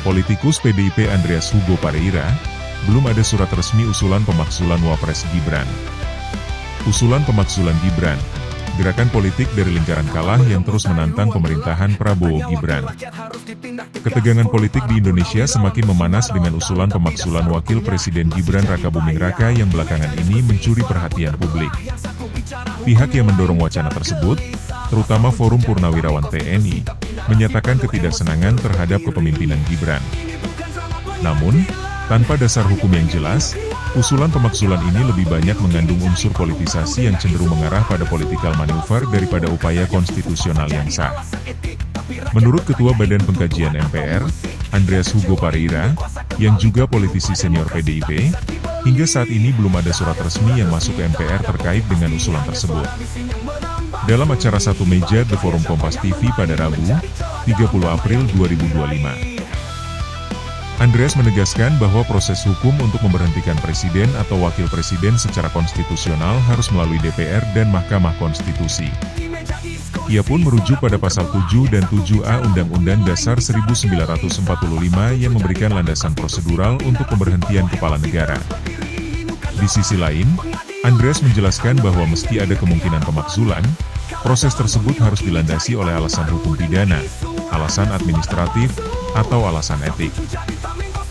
Politikus PDIP Andreas Hugo Pareira, belum ada surat resmi usulan pemakzulan Wapres Gibran. Usulan pemakzulan Gibran, gerakan politik dari lingkaran kalah yang terus menantang pemerintahan Prabowo Gibran. Ketegangan politik di Indonesia semakin memanas dengan usulan pemakzulan Wakil Presiden Gibran Rakabuming Raka yang belakangan ini mencuri perhatian publik. Pihak yang mendorong wacana tersebut, terutama Forum Purnawirawan TNI, menyatakan ketidaksenangan terhadap kepemimpinan Gibran. Namun, tanpa dasar hukum yang jelas, usulan pemakzulan ini lebih banyak mengandung unsur politisasi yang cenderung mengarah pada political maneuver daripada upaya konstitusional yang sah. Menurut Ketua Badan Pengkajian MPR, Andreas Hugo Pareira, yang juga politisi senior PDIP, hingga saat ini belum ada surat resmi yang masuk ke MPR terkait dengan usulan tersebut. Dalam acara Satu Meja The Forum Kompas TV pada Rabu, 30 April 2025. Andreas menegaskan bahwa proses hukum untuk memberhentikan presiden atau wakil presiden secara konstitusional harus melalui DPR dan Mahkamah Konstitusi. Ia pun merujuk pada pasal 7 dan 7A Undang-Undang Dasar 1945 yang memberikan landasan prosedural untuk pemberhentian kepala negara. Di sisi lain, Andreas menjelaskan bahwa meski ada kemungkinan pemakzulan, proses tersebut harus dilandasi oleh alasan hukum pidana, alasan administratif, atau alasan etik.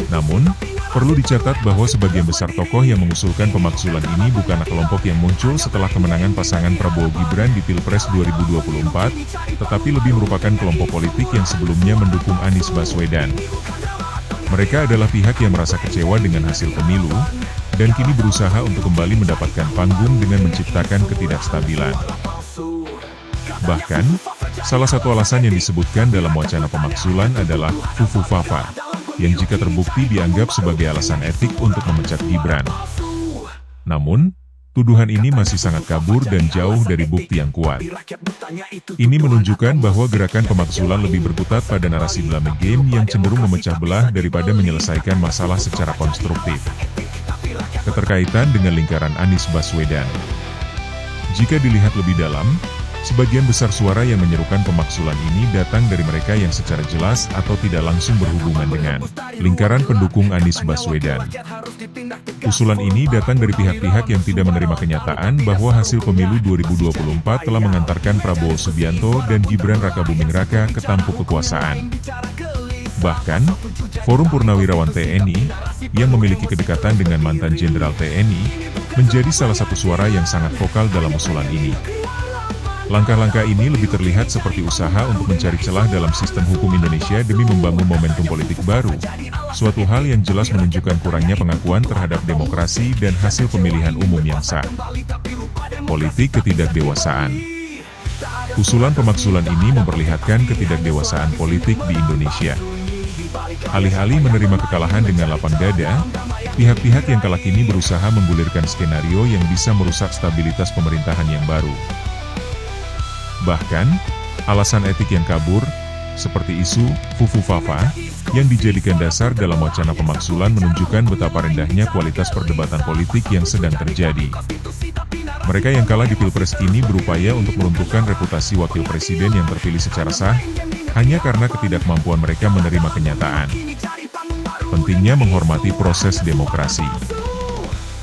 Namun, perlu dicatat bahwa sebagian besar tokoh yang mengusulkan pemakzulan ini bukanlah kelompok yang muncul setelah kemenangan pasangan Prabowo Gibran di Pilpres 2024, tetapi lebih merupakan kelompok politik yang sebelumnya mendukung Anies Baswedan. Mereka adalah pihak yang merasa kecewa dengan hasil pemilu, dan kini berusaha untuk kembali mendapatkan panggung dengan menciptakan ketidakstabilan. Bahkan, salah satu alasan yang disebutkan dalam wacana pemakzulan adalah Fufufafa, yang jika terbukti dianggap sebagai alasan etik untuk memecat Gibran. Namun, tuduhan ini masih sangat kabur dan jauh dari bukti yang kuat. Ini menunjukkan bahwa gerakan pemakzulan lebih berkutat pada narasi blame game yang cenderung memecah belah daripada menyelesaikan masalah secara konstruktif. Keterkaitan dengan lingkaran Anies Baswedan. Jika dilihat lebih dalam, sebagian besar suara yang menyerukan pemakzulan ini datang dari mereka yang secara jelas atau tidak langsung berhubungan dengan lingkaran pendukung Anies Baswedan. Usulan ini datang dari pihak-pihak yang tidak menerima kenyataan bahwa hasil pemilu 2024 telah mengantarkan Prabowo Subianto dan Gibran Rakabuming Raka ke tampuk kekuasaan. Bahkan, Forum Purnawirawan TNI, yang memiliki kedekatan dengan mantan Jenderal TNI, menjadi salah satu suara yang sangat vokal dalam usulan ini. Langkah-langkah ini lebih terlihat seperti usaha untuk mencari celah dalam sistem hukum Indonesia demi membangun momentum politik baru, suatu hal yang jelas menunjukkan kurangnya pengakuan terhadap demokrasi dan hasil pemilihan umum yang sah. Politik ketidakdewasaan. Usulan pemakzulan ini memperlihatkan ketidakdewasaan politik di Indonesia. Alih-alih menerima kekalahan dengan lapang dada, pihak-pihak yang kalah kini berusaha menggulirkan skenario yang bisa merusak stabilitas pemerintahan yang baru. Bahkan, alasan etik yang kabur, seperti isu Fufufafa, yang dijadikan dasar dalam wacana pemakzulan menunjukkan betapa rendahnya kualitas perdebatan politik yang sedang terjadi. Mereka yang kalah di Pilpres kini berupaya untuk meruntuhkan reputasi wakil presiden yang terpilih secara sah, hanya karena ketidakmampuan mereka menerima kenyataan. Pentingnya menghormati proses demokrasi.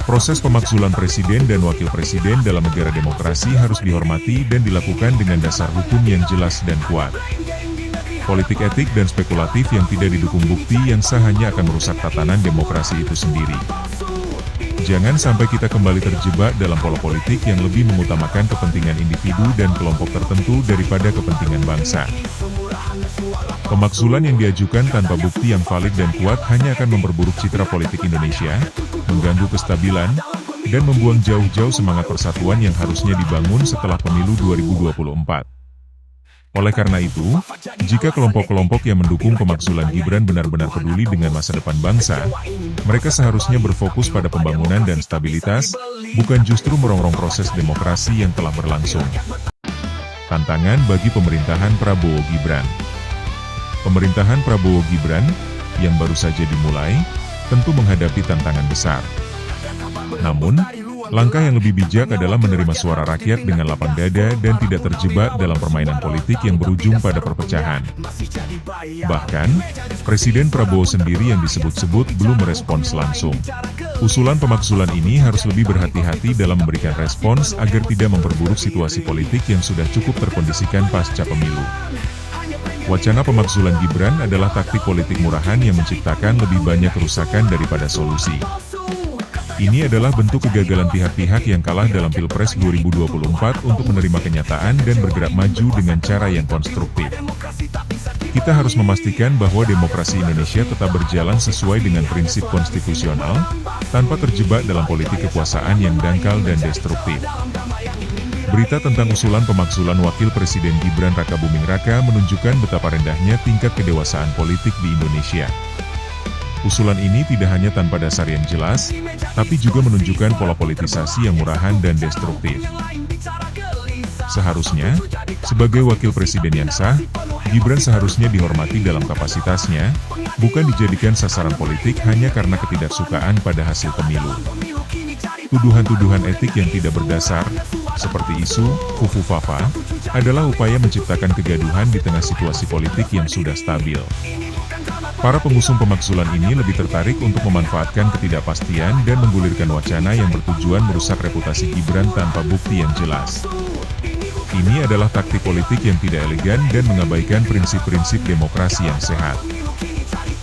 Proses pemakzulan presiden dan wakil presiden dalam negara demokrasi harus dihormati dan dilakukan dengan dasar hukum yang jelas dan kuat. Politik etik dan spekulatif yang tidak didukung bukti yang sah hanya akan merusak tatanan demokrasi itu sendiri. Jangan sampai kita kembali terjebak dalam pola politik yang lebih mengutamakan kepentingan individu dan kelompok tertentu daripada kepentingan bangsa. Pemakzulan yang diajukan tanpa bukti yang valid dan kuat hanya akan memperburuk citra politik Indonesia, mengganggu kestabilan, dan membuang jauh-jauh semangat persatuan yang harusnya dibangun setelah pemilu 2024. Oleh karena itu, jika kelompok-kelompok yang mendukung pemakzulan Gibran benar-benar peduli dengan masa depan bangsa, mereka seharusnya berfokus pada pembangunan dan stabilitas, bukan justru merongrong proses demokrasi yang telah berlangsung. Tantangan bagi pemerintahan Prabowo Gibran. Pemerintahan Prabowo Gibran, yang baru saja dimulai, tentu menghadapi tantangan besar. Namun, Langkah yang lebih bijak adalah menerima suara rakyat dengan lapang dada dan tidak terjebak dalam permainan politik yang berujung pada perpecahan. Bahkan, Presiden Prabowo sendiri yang disebut-sebut belum merespons langsung. Usulan pemakzulan ini harus lebih berhati-hati dalam memberikan respons agar tidak memperburuk situasi politik yang sudah cukup terkondisikan pasca pemilu. Wacana pemakzulan Gibran adalah taktik politik murahan yang menciptakan lebih banyak kerusakan daripada solusi. Ini adalah bentuk kegagalan pihak-pihak yang kalah dalam Pilpres 2024 untuk menerima kenyataan dan bergerak maju dengan cara yang konstruktif. Kita harus memastikan bahwa demokrasi Indonesia tetap berjalan sesuai dengan prinsip konstitusional, tanpa terjebak dalam politik kekuasaan yang dangkal dan destruktif. Berita tentang usulan pemakzulan Wakil Presiden Gibran Rakabuming Raka menunjukkan betapa rendahnya tingkat kedewasaan politik di Indonesia. Usulan ini tidak hanya tanpa dasar yang jelas, tapi juga menunjukkan pola politisasi yang murahan dan destruktif. Seharusnya, sebagai wakil presiden yang sah, Gibran seharusnya dihormati dalam kapasitasnya, bukan dijadikan sasaran politik hanya karena ketidaksukaan pada hasil pemilu. Tuduhan-tuduhan etik yang tidak berdasar, seperti isu Fufufafa, adalah upaya menciptakan kegaduhan di tengah situasi politik yang sudah stabil. Para pengusung pemakzulan ini lebih tertarik untuk memanfaatkan ketidakpastian dan menggulirkan wacana yang bertujuan merusak reputasi Gibran tanpa bukti yang jelas. Ini adalah taktik politik yang tidak elegan dan mengabaikan prinsip-prinsip demokrasi yang sehat.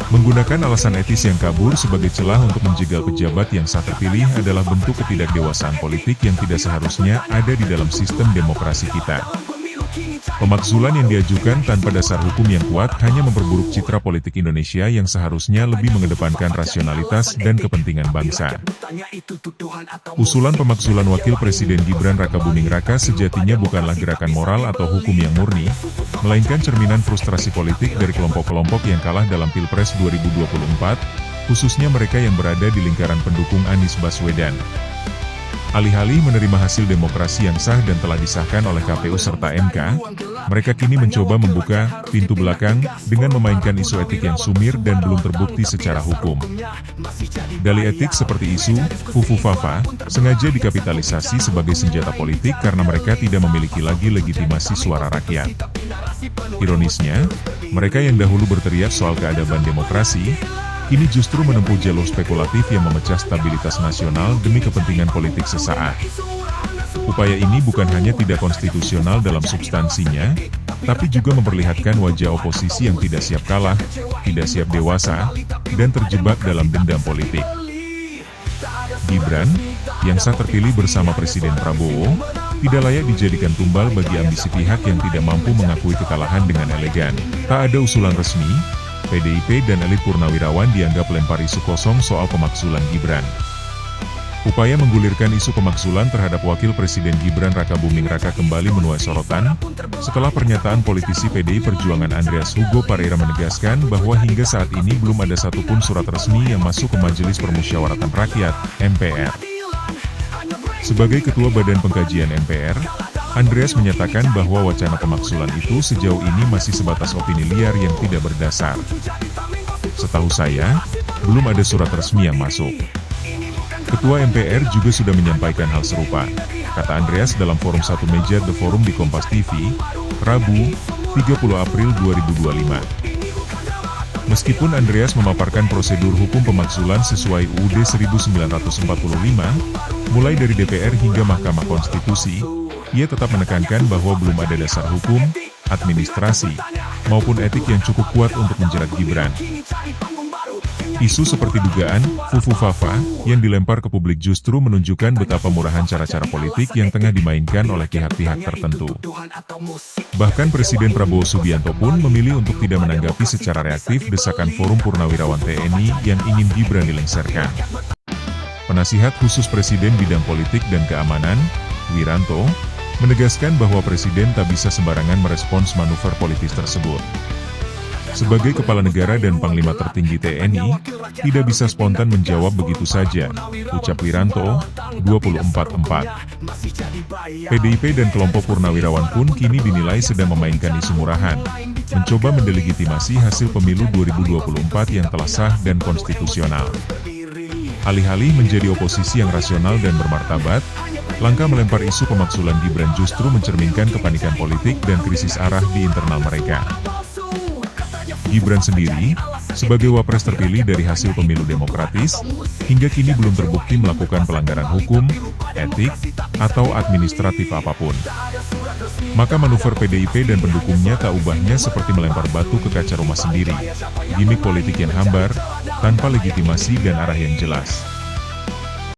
Menggunakan alasan etis yang kabur sebagai celah untuk menjegal pejabat yang sah terpilih adalah bentuk ketidakdewasaan politik yang tidak seharusnya ada di dalam sistem demokrasi kita. Pemakzulan yang diajukan tanpa dasar hukum yang kuat hanya memperburuk citra politik Indonesia yang seharusnya lebih mengedepankan rasionalitas dan kepentingan bangsa. Usulan pemakzulan Wakil Presiden Gibran Rakabuming Raka sejatinya bukanlah gerakan moral atau hukum yang murni, melainkan cerminan frustrasi politik dari kelompok-kelompok yang kalah dalam Pilpres 2024, khususnya mereka yang berada di lingkaran pendukung Anies Baswedan. Alih-alih menerima hasil demokrasi yang sah dan telah disahkan oleh KPU serta MK, mereka kini mencoba membuka pintu belakang dengan memainkan isu etik yang sumir dan belum terbukti secara hukum. Dalih etik seperti isu Fufufafa sengaja dikapitalisasi sebagai senjata politik karena mereka tidak memiliki lagi legitimasi suara rakyat. Ironisnya, mereka yang dahulu berteriak soal keadaban demokrasi, kini justru menempuh jalur spekulatif yang memecah stabilitas nasional demi kepentingan politik sesaat. Upaya ini bukan hanya tidak konstitusional dalam substansinya, tapi juga memperlihatkan wajah oposisi yang tidak siap kalah, tidak siap dewasa, dan terjebak dalam dendam politik. Gibran, yang sah terpilih bersama Presiden Prabowo, tidak layak dijadikan tumbal bagi ambisi pihak yang tidak mampu mengakui kekalahan dengan elegan. Tak ada usulan resmi, PDIP dan elit purnawirawan dianggap lempar isu kosong soal pemakzulan Gibran. Upaya menggulirkan isu pemakzulan terhadap Wakil Presiden Gibran Rakabuming Raka kembali menuai sorotan, setelah pernyataan politisi PDI Perjuangan Andreas Hugo Pareira menegaskan bahwa hingga saat ini belum ada satupun surat resmi yang masuk ke Majelis Permusyawaratan Rakyat, MPR. Sebagai Ketua Badan Pengkajian MPR, Andreas menyatakan bahwa wacana pemakzulan itu sejauh ini masih sebatas opini liar yang tidak berdasar. Setahu saya, belum ada surat resmi yang masuk. Ketua MPR juga sudah menyampaikan hal serupa, kata Andreas dalam forum Satu Meja The Forum di Kompas TV, Rabu, 30 April 2025. Meskipun Andreas memaparkan prosedur hukum pemakzulan sesuai UUD 1945, mulai dari DPR hingga Mahkamah Konstitusi, ia tetap menekankan bahwa belum ada dasar hukum, administrasi, maupun etik yang cukup kuat untuk menjerat Gibran. Isu seperti dugaan Fufufafa yang dilempar ke publik justru menunjukkan betapa murahan cara-cara politik yang tengah dimainkan oleh pihak-pihak tertentu. Bahkan Presiden Prabowo Subianto pun memilih untuk tidak menanggapi secara reaktif desakan Forum Purnawirawan TNI yang ingin Gibran dilengsarkan. Penasihat khusus Presiden Bidang Politik dan Keamanan, Wiranto, menegaskan bahwa Presiden tak bisa sembarangan merespons manuver politis tersebut. Sebagai Kepala Negara dan Panglima tertinggi TNI, tidak bisa spontan menjawab begitu saja, ucap Wiranto, 24/4. PDIP dan kelompok purnawirawan pun kini dinilai sedang memainkan isu murahan, mencoba mendelegitimasi hasil pemilu 2024 yang telah sah dan konstitusional. Alih-alih menjadi oposisi yang rasional dan bermartabat, langkah melempar isu pemakzulan Gibran justru mencerminkan kepanikan politik dan krisis arah di internal mereka. Gibran sendiri, sebagai wapres terpilih dari hasil pemilu demokratis, hingga kini belum terbukti melakukan pelanggaran hukum, etik, atau administratif apapun. Maka manuver PDIP dan pendukungnya tak ubahnya seperti melempar batu ke kaca rumah sendiri, gimik politik yang hambar, tanpa legitimasi dan arah yang jelas.